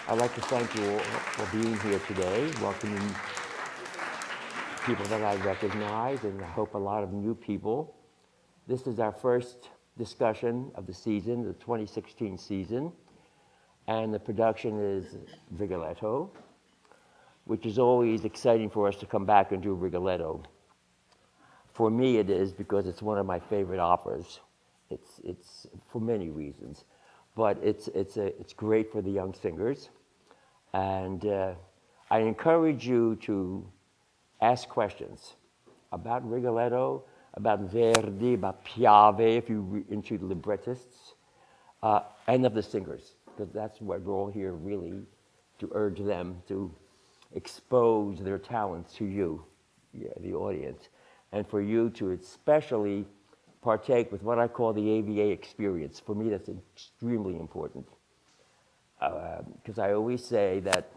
I'd like to thank you all for being here today, welcoming people that I recognize, and I hope a lot of new people. This is our first discussion of the season, the 2016 season, and the production is Rigoletto, which is always exciting for us to come back and do Rigoletto. For me it is because it's one of my favorite operas. It's for many reasons, but it's great for the young singers. And I encourage you to ask questions about Rigoletto, about Verdi, about Piave, if you're into the librettists, and of the singers, because that's what we're all here really to urge them to expose their talents to you, the audience, and for you to especially partake with what I call the AVA experience. For me, that's extremely important. Because I always say that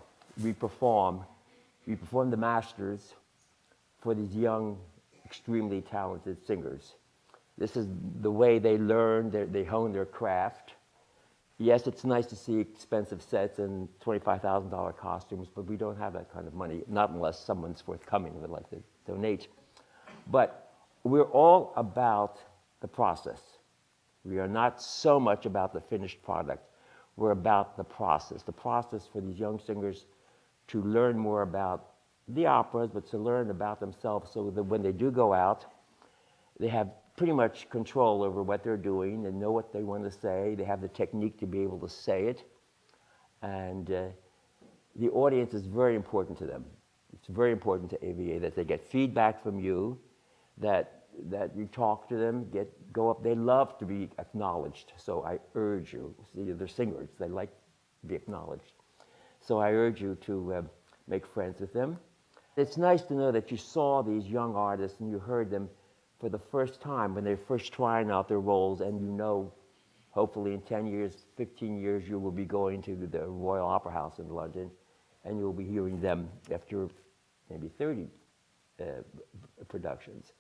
we perform the masters for these young, extremely talented singers. This is the way they learn, they hone their craft. Yes, it's nice to see expensive sets and $25,000 costumes, but we don't have that kind of money, not unless someone's forthcoming and would like to donate. But we're all about the process. We are not so much about the finished product. We're about the process for these young singers to learn more about the operas, but to learn about themselves so that when they do go out, they have pretty much control over what they're doing and know what they want to say. They have the technique to be able to say it. And the audience is very important to them. It's very important to AVA that they get feedback from you, that you talk to them, go up. They love to be acknowledged. So I urge you, see, they're singers, they like to be acknowledged. So I urge you to make friends with them. It's nice to know that you saw these young artists and you heard them for the first time when they're first trying out their roles, and you know, hopefully in 10 years, 15 years, you will be going to the Royal Opera House in London, and you'll be hearing them after maybe 30 productions.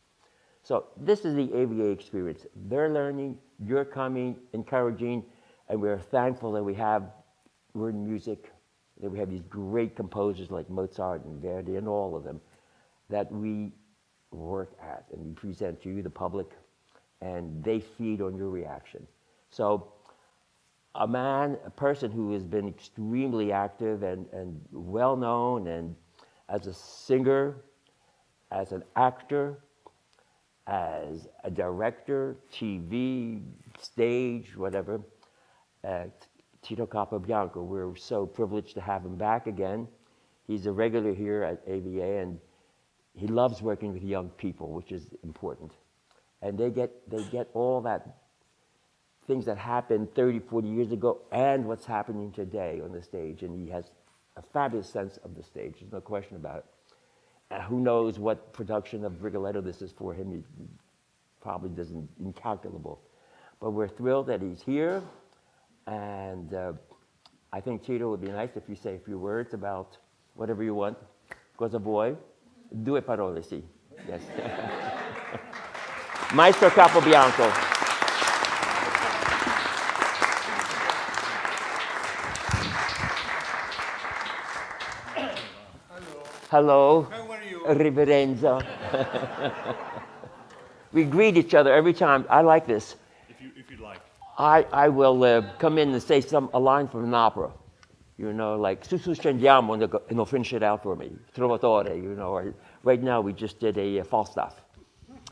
So this is the AVA experience. They're learning, you're coming, encouraging, and we're thankful that we're in music, that we have these great composers like Mozart and Verdi and all of them that we work at and we present to you, the public, and they feed on your reaction. So a person who has been extremely active and well-known, and as a singer, as an actor, as a director, TV, stage, whatever, Tito Capobianco. We're so privileged to have him back again. He's a regular here at AVA, and he loves working with young people, which is important. And they get all that things that happened 30, 40 years ago and what's happening today on the stage. And he has a fabulous sense of the stage. There's no question about it. Who knows what production of Rigoletto this is for him? He probably doesn't, incalculable. But we're thrilled that he's here. And I think, Tito, it would be nice if you say a few words about whatever you want. Cosa vuoi? 2 parole, sì. Yes. Maestro Capobianco. Hello. How are you? Riverenza. We greet each other every time. I like this. If you'd like. I will come in and say a line from an opera. You know, like, su scendiamo, and they'll finish it out for me. Trovatore, you know, or right now we just did a Falstaff.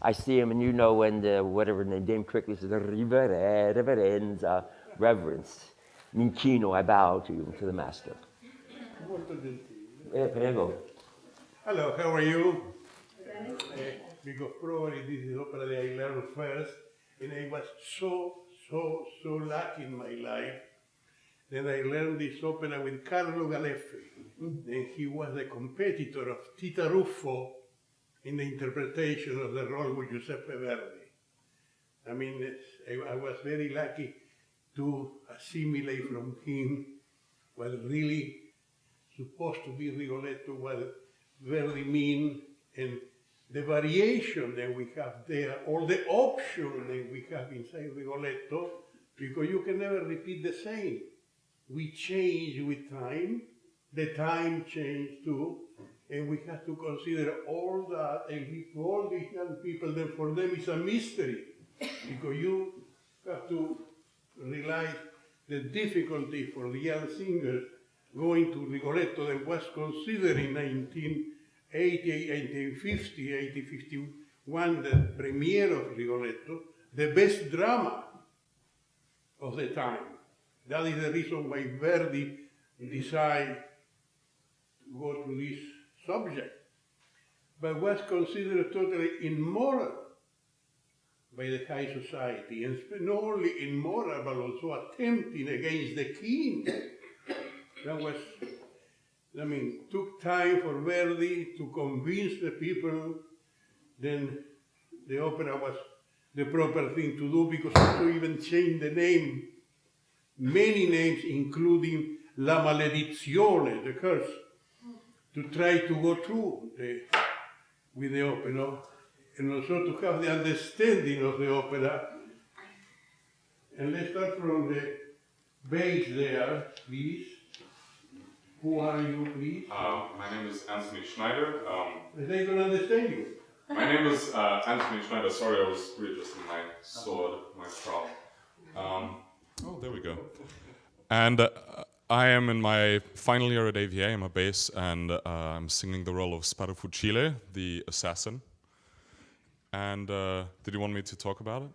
I see him, and you know when whatever the name quickly says, reverenza, reverence. Minchino, I bow to you, to the master. Molto gentile. Prego. Hello, how are you? Because probably this is opera that I learned first, and I was so lucky in my life. Then I learned this opera with Carlo Galeffi. Then he was the competitor of Tita Ruffo in the interpretation of the role with Giuseppe Verdi. I mean, I was very lucky to assimilate from him what really supposed to be Rigoletto, what Verdi mean, and the variation that we have there, all the options that we have inside Rigoletto, because you can never repeat the same. we change with time, the time changed too, and we have to consider all that, and for all these young people, then for them it's a mystery, because you have to realize the difficulty for the young singers going to Rigoletto that was considered in 1980, 1850, 1851, the premiere of Rigoletto, the best drama of the time. That is the reason why Verdi decided to go to this subject, but was considered totally immoral by the high society, and not only immoral, but also attempting against the king. That was, took time for Verdi to convince the people. Then the opera was the proper thing to do, because also even changed the name, many names, including La Maledizione, the curse, to try to go through with the opera, and also to have the understanding of the opera. And let's start from the base there, please. Who are you, please? My name is Anthony Schneider. They don't understand you. My name is Anthony Schneider. Sorry, I was readjusting my sword, my prop. Oh, there we go. And I am in my final year at AVA. I'm a bass, and I'm singing the role of Sparafucile, the assassin. And did you want me to talk about it?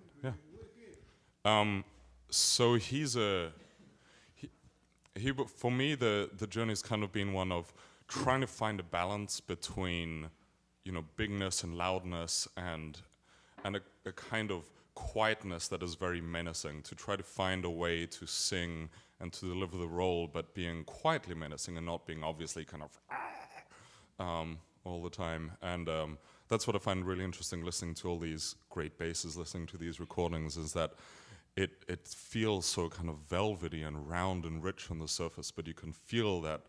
Yeah. So he's for me, the journey's kind of been one of trying to find a balance between, bigness and loudness and a kind of quietness that is very menacing, to try to find a way to sing and to deliver the role, but being quietly menacing and not being obviously kind of all the time. And that's what I find really interesting listening to all these great basses, listening to these recordings, is that it feels so kind of velvety and round and rich on the surface, but you can feel that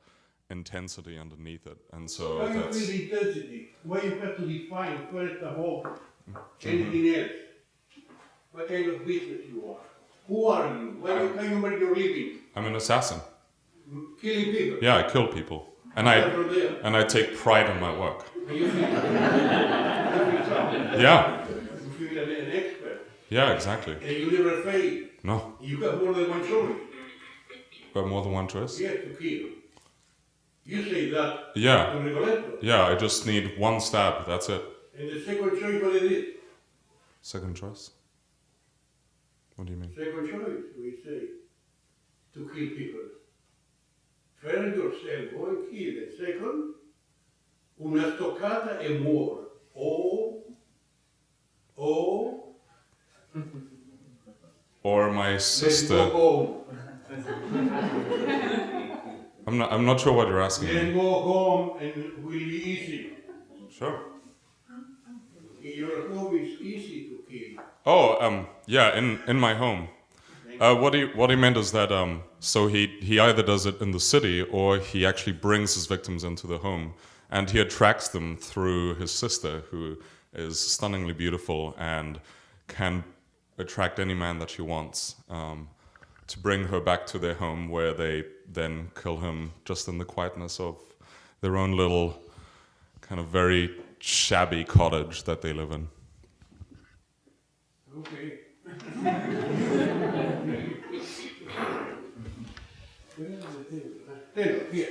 intensity underneath it. And so how that's... you feel the intensity? Why you have to define first of all anything else? What kind of business you are? Who are you? How you make your living? I'm an assassin. Killing people? Yeah, I kill people. And I take pride in my work. And you feel Yeah. you feel an expert. Yeah, exactly. And you never fail. No. You have more than one choice. But more than one choice? Yes, to kill. You say that Yeah. to Rigoletto. Yeah, I just need one stab, that's it. And the second choice, what it is? Second choice? What do you mean? Second choice, we say, to kill people. First yourself, go and kill. And second, una stoccata e muore. Or my Let's sister. go home. I'm not sure what you're asking Then me. go home and it will be easy. Sure. In your home is easy to kill. Oh, yeah, in my home. What he meant is that so he either does it in the city or he actually brings his victims into the home, and he attracts them through his sister, who is stunningly beautiful and can attract any man that she wants, to bring her back to their home, where they then kill him just in the quietness of their own little kind of very shabby cottage that they live in. Okay. Tito, here.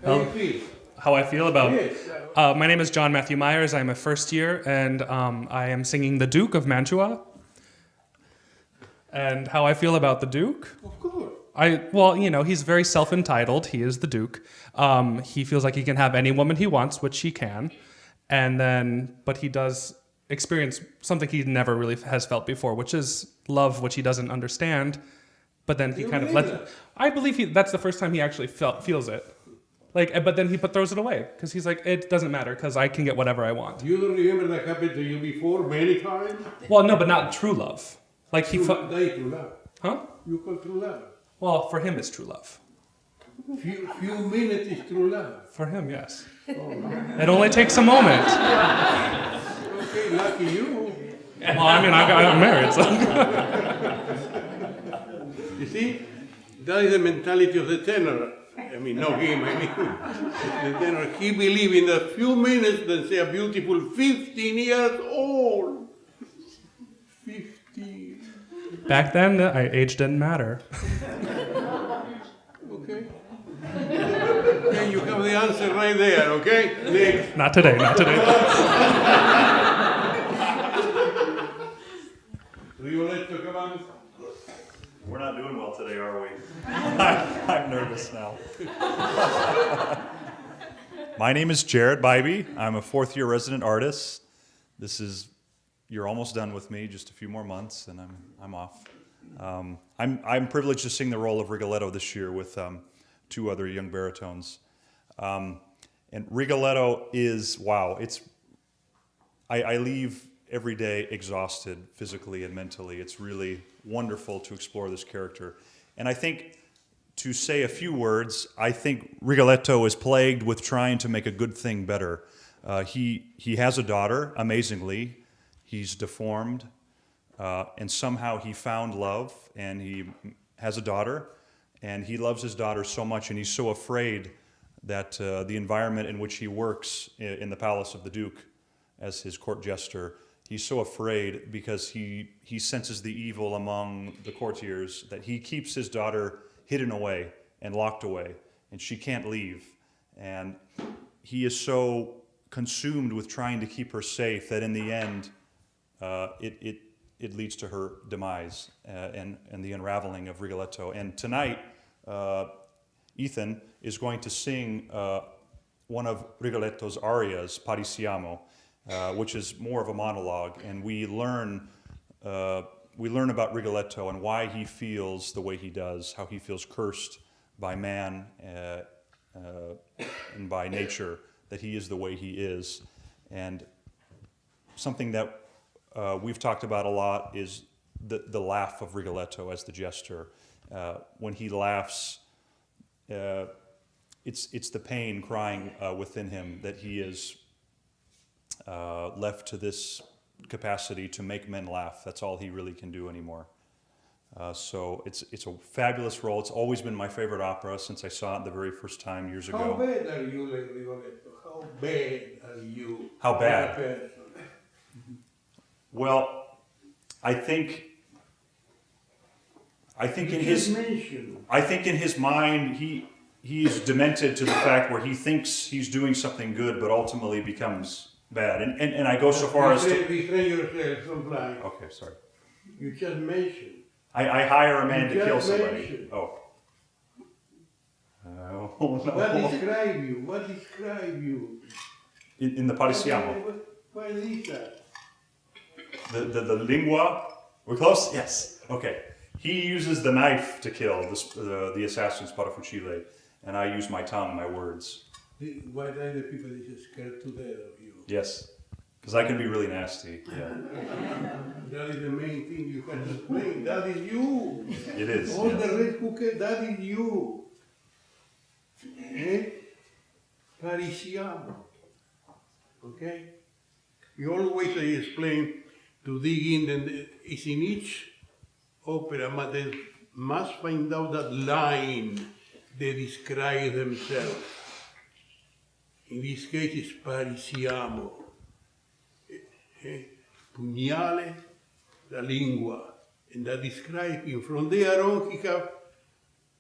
How do you feel? How I feel about Yes. my name is John Matthew Myers. I'm a first year, and I am singing the Duke of Mantua. And how I feel about the Duke? Of course. He's very self-entitled. He is the Duke. He feels like he can have any woman he wants, which he can. But he does experience something he never really has felt before, which is love, which he doesn't understand. But then he You kind of believe lets. that? I believe that's the first time he actually feels it. But then he throws it away because he's like, it doesn't matter because I can get whatever I want. You don't remember that happened to you before many times? Well, no, but not true love. Like he, That is true love. huh? You call true love. Well, for him, it's true love. Few minutes is true love. For him, yes. It only takes a moment. Okay, lucky you. Well, I mean, I'm married, so. You see, that is the mentality of the tenor. I mean, not him, I mean, the tenor. He believed in a few minutes that say a beautiful 15 years old. 15. Back then, age didn't matter. Okay. Okay, you have the answer right there, okay? Next. Not today, not today. Rigoletto, come on. We're not doing well today, are we? I'm nervous now. My name is Jared Bybee. I'm a fourth-year resident artist. You're almost done with me, just a few more months, and I'm off. I'm privileged to sing the role of Rigoletto this year with two other young baritones. And Rigoletto is, wow, I leave every day exhausted physically and mentally. It's really wonderful to explore this character. And I think, to say a few words, I think Rigoletto is plagued with trying to make a good thing better. He has a daughter, amazingly. He's deformed, and somehow he found love, and he has a daughter, and he loves his daughter so much, and he's so afraid that the environment in which he works in the palace of the Duke as his court jester, he's so afraid because he senses the evil among the courtiers that he keeps his daughter hidden away and locked away, and she can't leave. And he is so consumed with trying to keep her safe that in the end, it leads to her demise and the unraveling of Rigoletto. And tonight, Ethan is going to sing one of Rigoletto's arias, Parisiamo, which is more of a monologue, and we learn about Rigoletto and why he feels the way he does, how he feels cursed by man and by nature, that he is the way he is. And something that we've talked about a lot is the laugh of Rigoletto as the jester. When he laughs, it's the pain crying within him that he is left to this capacity to make men laugh. That's all he really can do anymore. So it's a fabulous role. It's always been my favorite opera since I saw it the very first time years ago. How bad are you, Rigoletto? How bad are you? How bad? Well, I think in his mind he's demented to the fact where he thinks he's doing something good, but ultimately becomes bad. And I go so far as to refrain yourself, don't lie. Okay, sorry. You just mentioned. I hire a man to kill somebody. Mentioned. Oh. No. What describe you? What describe you? In the Parisiamo. What is that? The lingua. We're close? Yes. Okay. He uses the knife to kill the assassin Sparafucile, and I use my tongue, my words. Why are the people just scared to death of you? Yes. Because I can be really nasty. Yeah. That is the main thing you can explain. That is you. It is. All yes. the rest who care, that is you. Parisiamo. Okay? You always explain to dig in, and it's in each opera, but they must find out that line they describe themselves. In this case, it's Parisiamo. Pugnale, la lingua, and that describes him. From there on, he have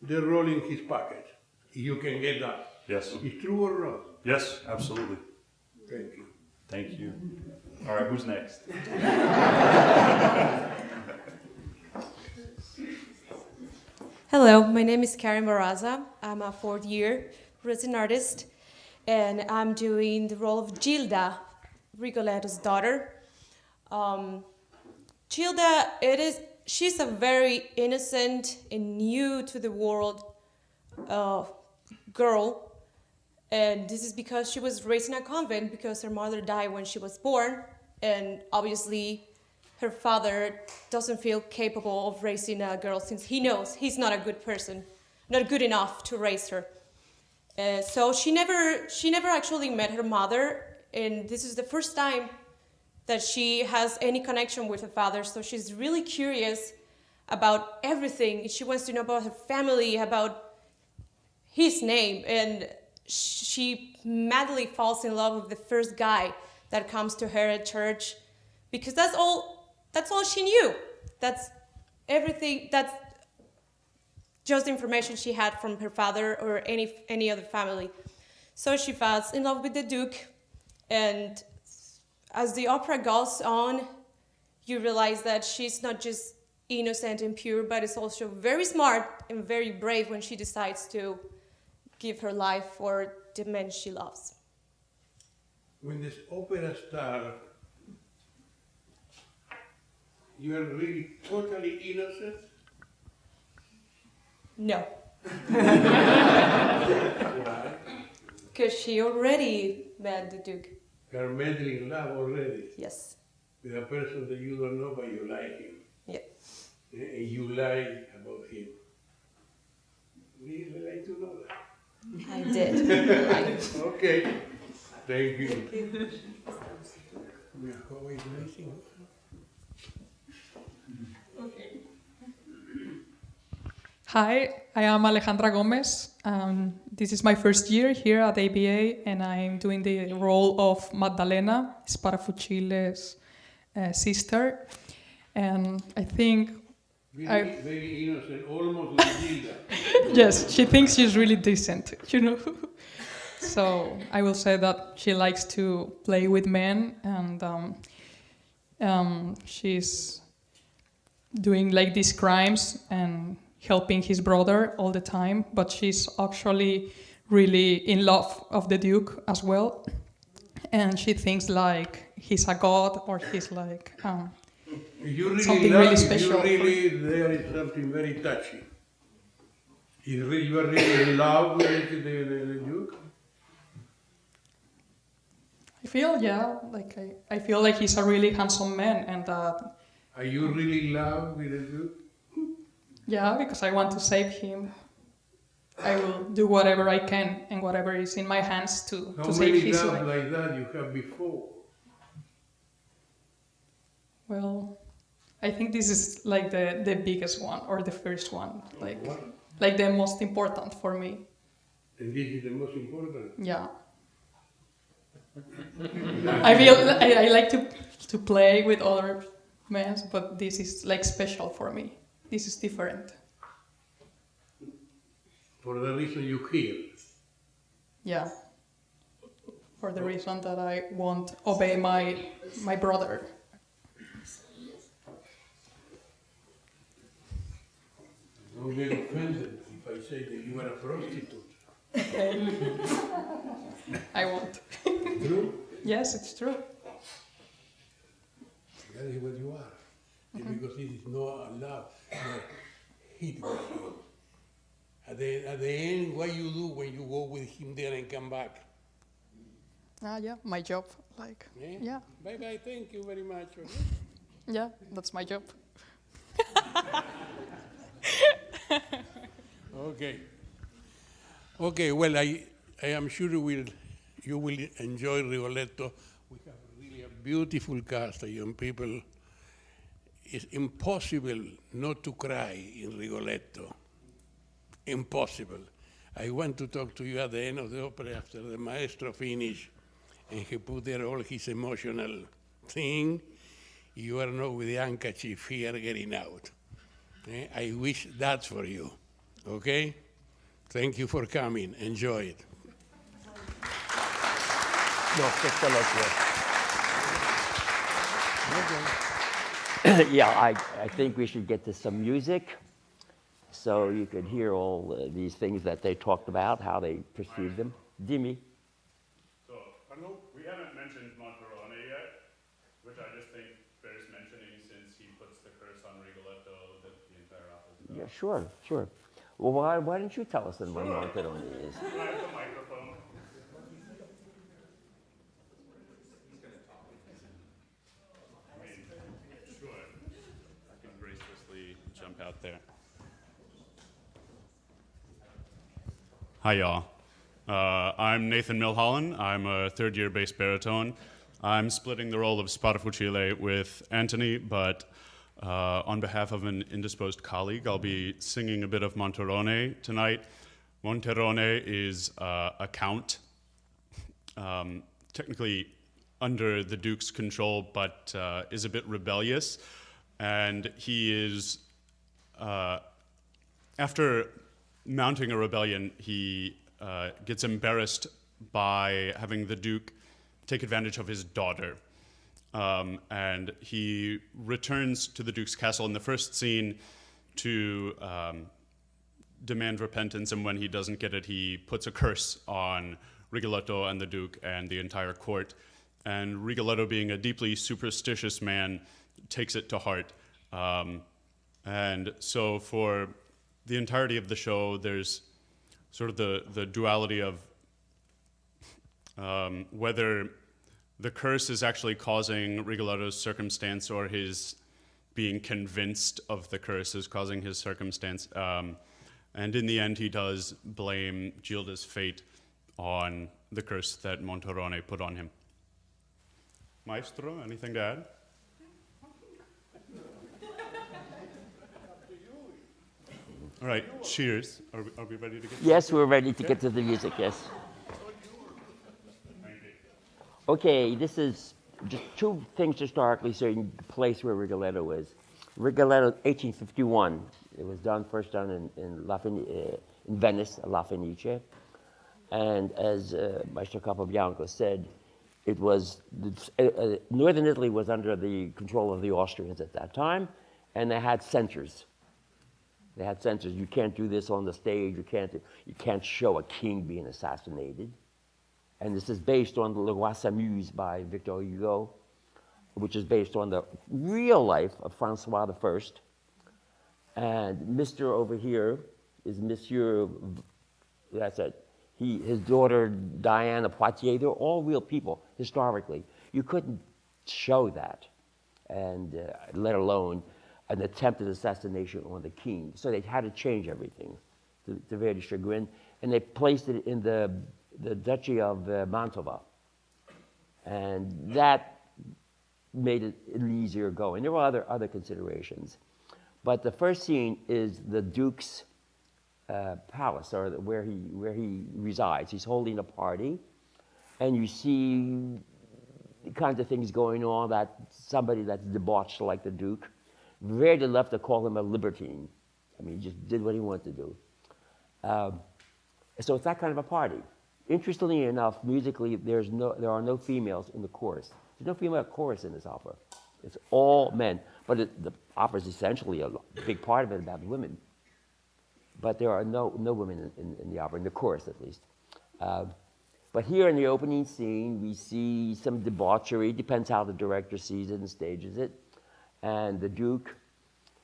the role in his pocket. You can get that. Yes. Is true or not? Yes, absolutely. Thank you. Thank you. All right, who's next? Hello, my name is Karen Barraza. I'm a fourth-year resident artist, and I'm doing the role of Gilda, Rigoletto's daughter. Gilda, she's a very innocent and new to the world girl, and this is because she was raised in a convent because her mother died when she was born, and obviously her father doesn't feel capable of raising a girl since he knows he's not a good person, not good enough to raise her. So she never actually met her mother, and this is the first time that she has any connection with her father. So she's really curious about everything. She wants to know about her family, about his name, and she madly falls in love with the first guy that comes to her at church, because that's all she knew. That's everything. That's just the information she had from her father or any other family. So she falls in love with the Duke, and as the opera goes on, you realize that she's not just innocent and pure, but is also very smart and very brave when she decides to give her life for the man she loves. When this opera starts, you are really totally innocent? No, Why? because she already met the Duke. You are madly in love already Yes. with a person that you don't know, but you like him. Yeah. And you lie about him. Really like to know that. I did. Okay. Thank you. Yeah, how are you doing? Hi, I am Alejandra Gomez. This is my first year here at AVA, and I'm doing the role of Maddalena, Sparafucile's sister. And I think, Very innocent, almost like Gilda. yes, she thinks she's really decent, you know. So I will say that she likes to play with men, and she's doing like these crimes and helping his brother all the time, but she's actually really in love of the Duke as well, and she thinks like he's a god or he's like You really something love, really special. there is something very touchy. You are really in love with the Duke? I feel, yeah, like I feel like he's a really handsome man, and Are you really in love with the Duke? yeah, because I want to save him. I will do whatever I can and whatever is in my hands to How save many his loves life. like that you have before? Well, I think this is like the biggest one or the first one, like the most important for me. And this is the most important. Yeah. I feel I like to play with other men, but this is like special for me. This is different. For the reason you hear. Yeah. For the reason that I won't obey my brother. Don't get offended if I say that you are a prostitute. I won't. True? Yes, it's true. That is what you are. And because it is not love, no, hate with him. At the end, what you do when you go with him there and come back? Yeah, my job. Like, Eh? yeah, Bye bye, thank you very much. yeah, that's my job. Okay. Okay, well, I am sure you will enjoy Rigoletto. We have really a beautiful cast of young people. It's impossible not to cry in Rigoletto. Impossible. I want to talk to you at the end of the opera after the maestro finished and he put there all his emotional thing. You are not with the handkerchief here getting out. I wish that for you. Okay? Thank you for coming. Enjoy it. No, just so yeah, I think we should get to some music so you could hear all these things that they talked about, how they perceived them. Dimi. So, we haven't mentioned Monterone yet, which I just think bears mentioning since he puts the curse on Rigoletto that the entire opera is about. Yeah, sure. Well, why don't you tell us then what Monterone is? I have the microphone. Sure. I can graciously jump out there. Hi, y'all. I'm Nathan Milholland. I'm a third-year bass baritone. I'm splitting the role of Sparafucile with Anthony, but on behalf of an indisposed colleague, I'll be singing a bit of Monterone tonight. Monterone is a count, technically under the Duke's control, but is a bit rebellious. And he is, after mounting a rebellion, he gets embarrassed by having the Duke take advantage of his daughter. And he returns to the Duke's castle in the first scene to demand repentance, and when he doesn't get it, he puts a curse on Rigoletto and the Duke and the entire court. And Rigoletto, being a deeply superstitious man, takes it to heart. And so for the entirety of the show, there's sort of the duality of whether the curse is actually causing Rigoletto's circumstance or his being convinced of the curse is causing his circumstance. And in the end, he does blame Gilda's fate on the curse that Monterone put on him. Maestro, anything to add? All right, cheers. Are we ready to get Yes, we're ready to get to the music, yes. Okay, this is just two things historically showing the place where Rigoletto is. Rigoletto, 1851. It was first done in Venice, La Fenice. And as Maestro Capobianco said, it was, northern Italy was under the control of the Austrians at that time, and they had censors. They had censors. You can't do this on the stage. You can't show a king being assassinated. And this is based on Le Roi s'amuse by Victor Hugo, which is based on the real life of Francois I. And Mr. over here is Monsieur, that's it. His daughter Diane of Poitiers, they're all real people, historically. You couldn't show that, and let alone an attempted assassination on the king. So they had to change everything to their chagrin, and they placed it in the Duchy of Mantova. And that made it an easier going. There were other considerations. But the first scene is the Duke's palace, or where he resides. He's holding a party, and you see the kinds of things going on that somebody that's debauched like the Duke, rarely left to call him a libertine. I mean, he just did what he wanted to do. So it's that kind of a party. Interestingly enough, musically, there are no females in the chorus. There's no female chorus in this opera. It's all men. But the opera is essentially a big part of it about women. But there are no women in the opera, in the chorus at least. But here in the opening scene, we see some debauchery. Depends how the director sees it and stages it. And the Duke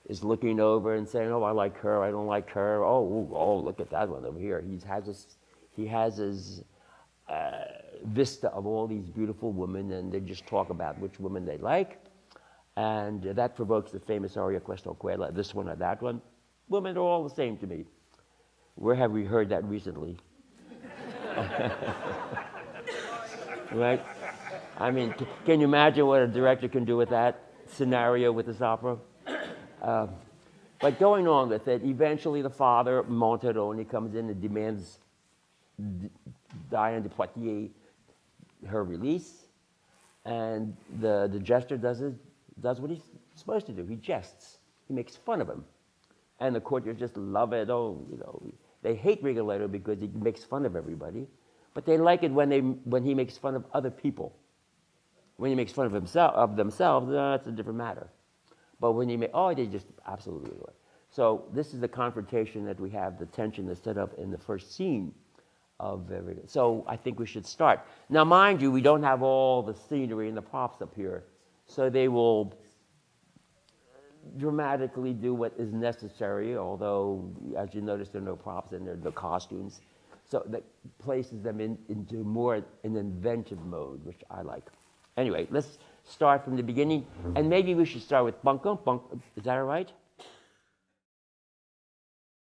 is looking over and saying, "Oh, I like her. I don't like her. Oh, look at that one over here." He has his vista of all these beautiful women, and they just talk about which women they like. And that provokes the famous aria Questo Quella, this one or that one. Women are all the same to me. Where have we heard that recently? Right? I mean, can you imagine what a director can do with that scenario with this opera? But going on with it, eventually the father, Monterone, comes in and demands Diane de Poitiers her release, and the jester does what he's supposed to do. He jests. He makes fun of him, and the courtiers just love it. They hate Rigoletto because he makes fun of everybody, but they like it when he makes fun of other people. When he makes fun of themselves, that's a different matter. But when they just absolutely do it. So this is the confrontation that we have, the tension that's set up in the first scene of Rigoletto. So I think we should start. Now, mind you, we don't have all the scenery and the props up here, so they will dramatically do what is necessary, although, as you notice, there are no props and there are no costumes. So that places them into more an inventive mode, which I like. Anyway, let's start from the beginning, and maybe we should start with Bunko. Is that all right?